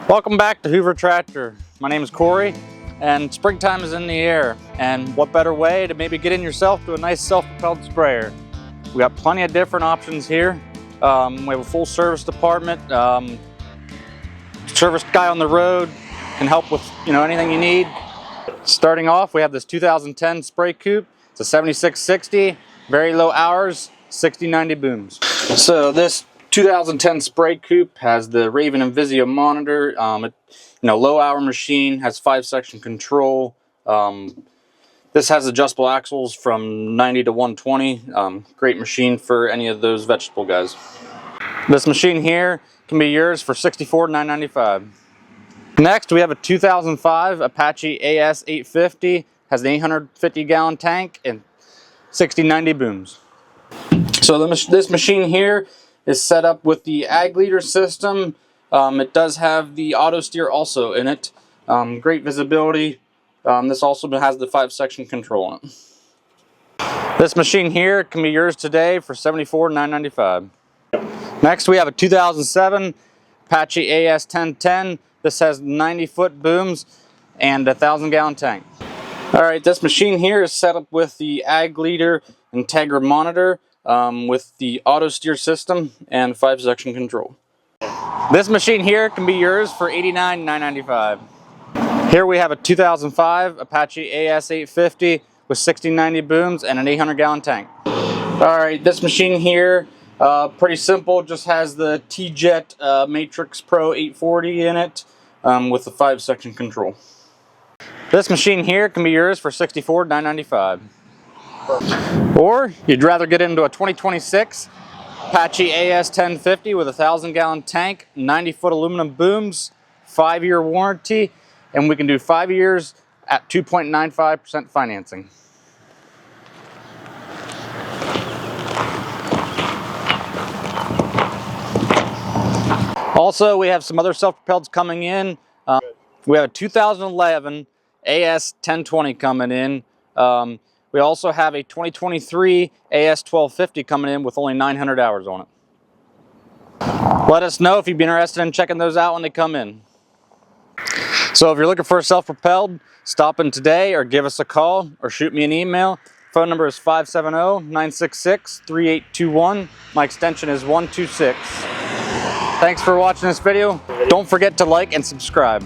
Welcome back to Hoover Tractor. My name is Cory, and springtime is in the air. And what better way to maybe get in yourself to a nice self-propelled sprayer? We got plenty of different options here. We have a full service department. Service guy on the road can help with anything you need. Starting off, we have this 2010 SpraCoupe. It's a 7660, very low hours, 60-90 booms. So this 2010 SpraCoupe has the Raven and Vizio monitor. Low hour machine, has 5-section control. This has adjustable axles from 90 to 120. Great machine for any of those vegetable guys. This machine here can be yours for $64,995. Next, we have a 2005 Apache AS 850. Has an 850-gallon tank and 60-90 booms. So this machine here is set up with the ag leader system. It does have the auto steer also in it. Great visibility. This also has the 5-section control in it. This machine here can be yours today for $74,995. Next, we have a 2007 Apache AS 1010. This has 90-foot booms and a 1,000-gallon tank. Alright, this machine here is set up with the ag leader Integra monitor, with the auto steer system and 5-section control. This machine here can be yours for $89,995. Here we have a 2005 Apache AS 850 with 60-90 booms and an 800-gallon tank. Alright, this machine here, pretty simple, just has the T-Jet Matrix Pro 840 in it, with the 5-section control. This machine here can be yours for $64,995. Or you'd rather get into a 2026 Apache AS 1050 with a 1,000-gallon tank, 90-foot aluminum booms, 5-year warranty, and we can do 5 years at 2.95% financing. Also, we have some other self-propelleds coming in. We have a 2011 AS 1020 coming in. We also have a 2023 AS 1250 coming in with only 900 hours on it. Let us know if you'd be interested in checking those out when they come in. So if you're looking for a self-propelled, stop in today or give us a call or shoot me an email. Phone number is 570-966-3821. My extension is 126. Thanks for watching this video. Don't forget to like and subscribe.